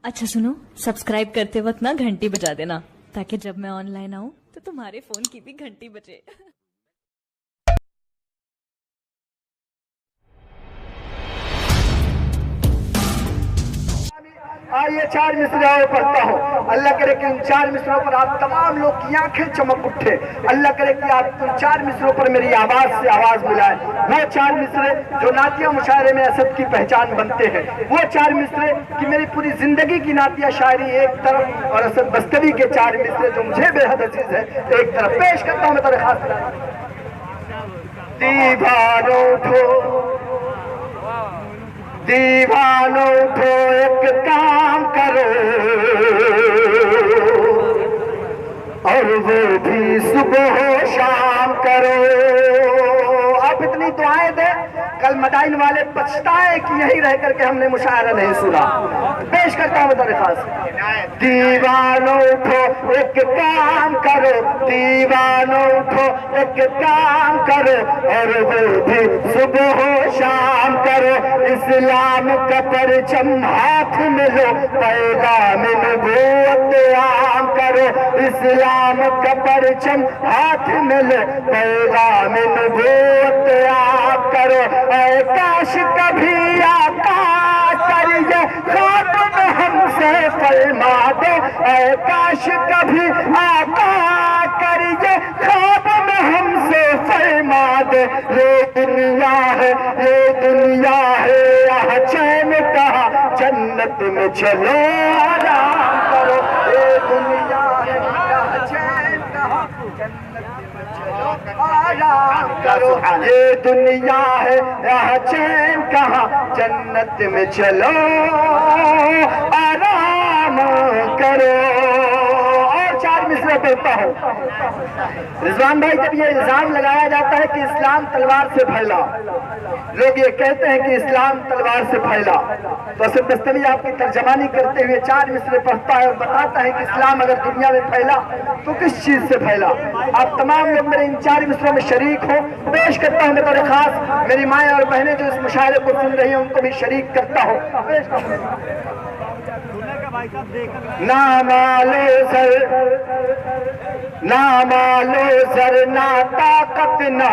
अच्छा सुनो, सब्सक्राइब करते वक्त ना घंटी बजा देना ताकि जब मैं ऑनलाइन आऊं तो तुम्हारे फोन की भी घंटी बजे। आइए 4 मिसरे पढ़ता हूँ। अल्लाह करे कि उन 4 मिसरों पर आप तमाम लोग की आंखें चमक उठे। अल्लाह करे कि आप उन 4 मिसरों पर मेरी आवाज से आवाज मिलाएं। वो 4 मिसरे जो नातिया मुशायरे में असद की पहचान बनते हैं, वो 4 मिसरे कि मेरी पूरी जिंदगी की नातिया शायरी एक तरफ और असद बस्तरी के 4 मिसरे जो मुझे बेहद अजीज है एक तरफ। पेश करता हूँ मैं तेरे खास दीवानों उठो दीवानों उठो एक काम करो और वो भी सुबह हो शाम करो। आप इतनी दुआएं दे कल मदाइन वाले पछताए कि यहीं रह करके हमने मुशायरा नहीं सुना। पेश करता हूँ दरखास्त। दीवानों उठो एक काम करो, दीवानों उठो एक काम करो और वो भी सुबह हो शाम करो। इस्लाम का परचम हाथ में लो, पैगाम नबूवत आम करो। इस्लाम का परचम हाथ में लो, पैगाम नबूवत आम करो। ऐ काश कभी आका करिए ख्वाब में हमसे फरमा दो, ऐ काश कभी आका करिए ख्वाब में हमसे फरमा दे। ये दुनिया है यहाँ चैन कहा जन्नत में चलो आराम करो। ये दुनिया है यहाँ चैन कहा जन्नत में चलो आराम करो। ये दुनिया है यहाँ चैन कहा जन्नत में चलो आराम करो। और 4 मिसरे पढ़ता हूँ। रिजवान भाई, जब ये इल्जाम लगाया जाता है कि इस्लाम तलवार से फैला, लोग ये कहते हैं कि इस्लाम तलवार से फैला, तो असद बस्तरी आपकी तर्जमानी करते हुए 4 मिसरे पढ़ता है और बताता है कि इस्लाम अगर दुनिया में फैला तो किस चीज से फैला। आप तमाम लोग मेरे इन 4 मिसरों में शरीक हो। पेश करता हूँ मैं खास मेरी माएँ और बहनें जो इस मुशायरे को सुन रही हैं उनको भी शरीक करता हूँ। ना मालो सर ना ताकत ना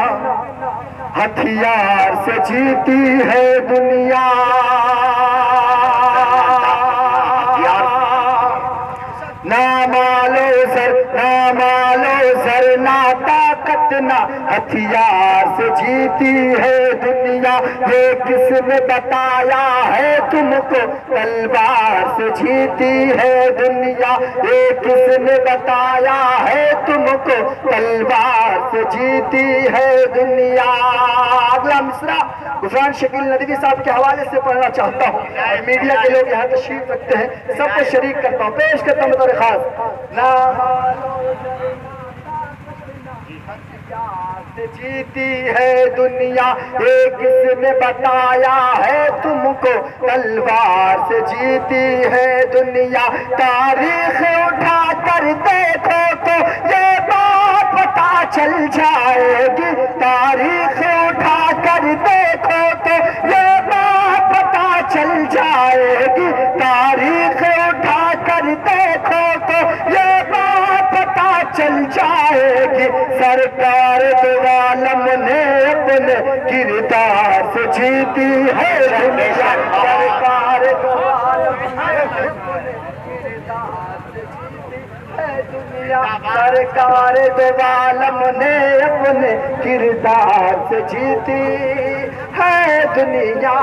हथियार से जीती है दुनिया। ना मालो सर ना ताकत ना हथियार से जीती है दुनिया। ये किसने बताया है तुमको तलवार से जीती है दुनिया। ये किसने बताया है तुमको तलवार से जीती है दुनिया। अगला मिसरा गुफरान शकील नदवी साहब के हवाले से पढ़ना चाहता हूँ और मीडिया के लोग यहाँ तशरीफ रखते हैं, सबको शरीक करता हूँ। पेश करता हूँ बतौर खास। ना जीती है दुनिया, ये किसने बताया है तुमको तलवार से जीती है दुनिया। तारीख उठा कर देखो तो ये बात पता चल जाएगी। तारीख उठा कर देखो तो ये बात पता चल जाएगी। तारीख उठा कर देखो तो ये बात पता चल जाएगी। सरकार दो आलम ने अपने किरदार से जीती है दुनिया। सरकार दो आलम ने अपने किरदार से जीती है दुनिया। सरकार दो आलम ने अपने किरदार से जीती है दुनिया।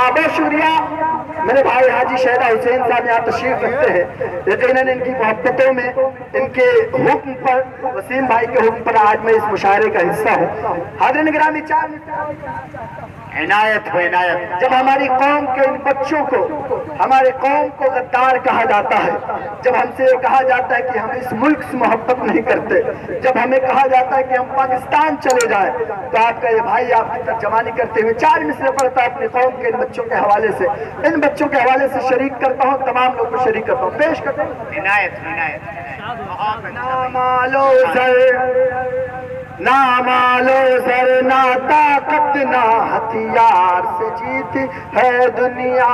बहुत शुक्रिया मेरे भाई हाजी शहदा हुसैन साहब यहाँ तशरीफ रखते हैं। यकीनन इनकी मोहब्बतों में इनके हुक्म पर, वसीम भाई के हुक्म पर आज मैं इस मुशायरे का हिस्सा हूँ। हाज़िरीन गिरामी, 4 इनायत हो इनायत। जब हमारी कौम के इन बच्चों को, हमारे कौम को गद्दार कहा जाता है, जब हमसे ये कहा जाता है कि हम इस मुल्क से मोहब्बत नहीं करते, जब हमें कहा जाता है कि हम पाकिस्तान चले जाएं, तो आपका ये भाई आपकी तर्जमानी करते हुए 4 मिसरे पढ़ता है अपनी कौम के इन बच्चों के हवाले से। इन बच्चों के हवाले से शरीक करता हूँ, तमाम लोग को शरीक करता हूँ। पेश करता हूँ। इनायत ना मालो सर ना ताकत ना हथियार से जीती है दुनिया।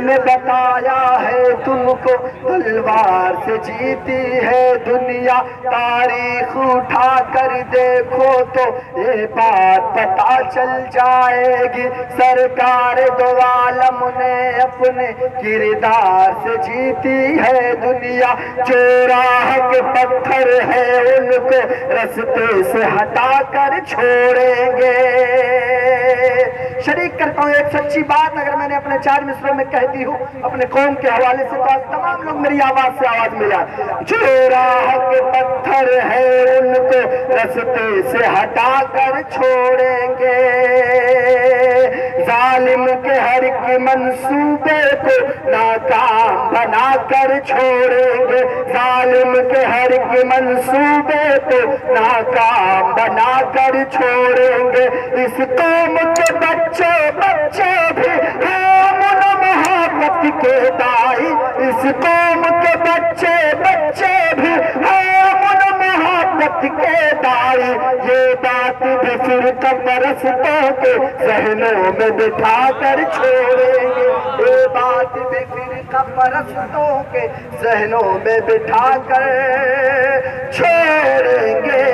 نے بتایا ہے تم کو تلوار سے جیتی ہے دنیا تاریخ اٹھا کر دیکھو تو یہ بات پتا چل جائے گی سرکار دو عالم نے اپنے کردار سے جیتی ہے دنیا جو راہ کے پتھر ہے ان کو رستے سے ہٹا کر چھوڑیں گے شریک کرتا ہوں ایک سچی بات اگر میں نے اپنے 4 مصروں میں کہہ دی ہوں اپنے قوم کے حوالے سے تو آج تمام لوگ میری آواز سے آواز ملا جو راہ کے پتھر ہے ان کو رستے سے ہٹا کر چھوڑیں گے ظالم کے ہر ایک منصوبے کو ناکام بنا کر چھوڑیں گے ظالم کے ہر ایک منصوبے کو ناکام بنا کر چھوڑیں گے اس قوم کے بچے بھی امن محبت کے دائی اس قوم کے بچے بھی امن محبت کے دائی یہ بات بھی فرقہ پرستوں کے ذہنوں میں بٹھا کر چھوڑیں گے یہ بات بھی فرقہ پرستوں کے ذہنوں میں بٹھا کر چھوڑیں گے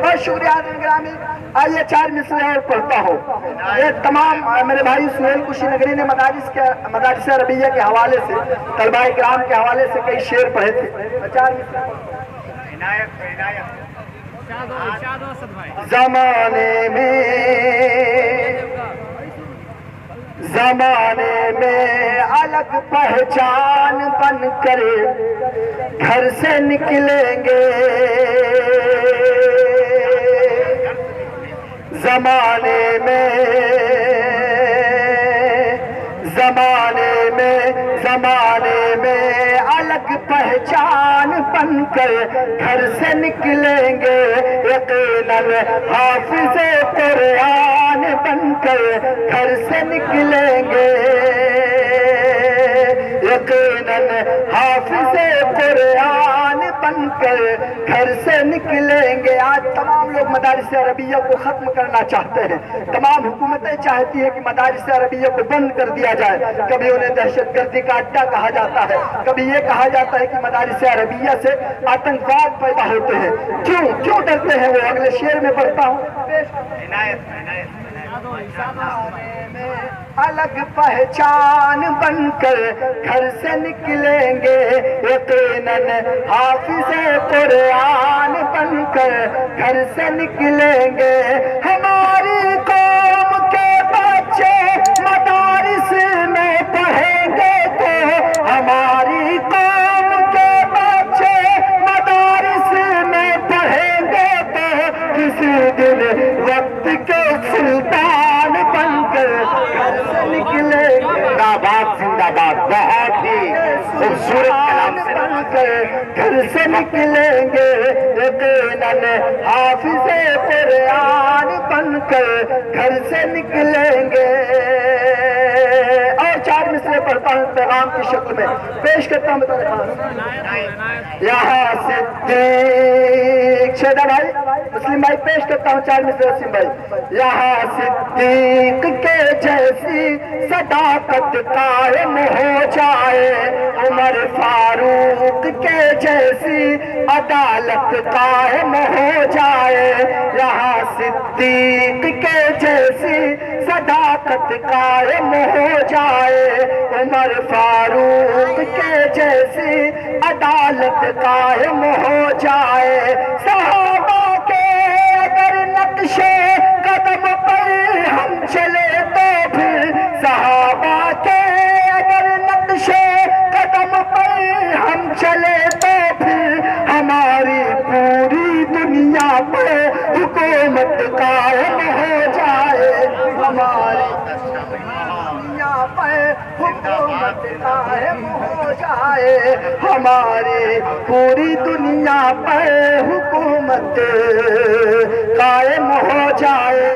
بہت شکریہ گرامی آئیے 4 مصرے اور پڑھتا ہوں یہ تمام میرے بھائی سہیل کشی نگری نے مدارس عربیہ کے حوالے سے طلبہ کرام کے حوالے سے کئی شعر پڑھے تھے 4 مصرے زمانے میں الگ پہچان بن کر گھر سے نکلیں گے زمانے میں الگ پہچان بن کر گھر سے نکلیں گے یقیناً حافظ قرآن بن کر گھر سے نکلیں گے یقیناً حافظ قرآن بن کر گھر سے نکلیں گے آج تمام لوگ مدارس عربیہ کو ختم کرنا چاہتے ہیں تمام حکومتیں چاہتی ہیں کہ مدارس عربیہ کو بند کر دیا جائے کبھی انہیں دہشت گردی کا اڈا کہا جاتا ہے کبھی یہ کہا جاتا ہے کہ مدارس عربیہ سے آتنکواد پیدا ہوتے ہیں کیوں ڈرتے ہیں وہ اگلے شعر میں پڑھتا ہوں الگ پہچان بن کر گھر سے نکلیں گے یقیناً حافظ قرآن بن کر گھر سے نکلیں گے ہماری قوم کے بچے مدارس میں پڑھیں گے تو ہماری قوم کے بچے مدارس میں پڑھیں گے تو کسی دن وقت کے سلطان بن کر گھر سے نکلے بات زندہ باد بہت ہی خوبصورت کلام سے بن کر گھر سے نکلیں گے یقیناً حافظ قرآن بن کر گھر سے نکلیں گے اور 4 مصرے پڑھتا ہوں پیغام کی شکل میں پیش کرتا ہوں یہاں صدیق شیدہ بھائی مسلم بھائی پیش کرتا ہوں 4 مصرے وسیم بھائی یہاں صدیق کے جیسی صداقت قائم ہو جائے عمر فاروق کے جیسی عدالت قائم ہو جائے یہاں صدیق کے جیسی صداقت قائم ہو جائے عمر فاروق کے جیسی عدالت قائم ہو جائے صحابہ کے اگر نقشے قدم پر ہم چلے تو پھر صحابہ کے اگر نقشے قدم پر ہم چلے تو پھر ہماری پوری دنیا پہ حکومت قائم ہو جائے ہماری دنیا پہ حکومت قائم ہو جائے ہماری پوری دنیا پہ حکومت قائم ہو جائے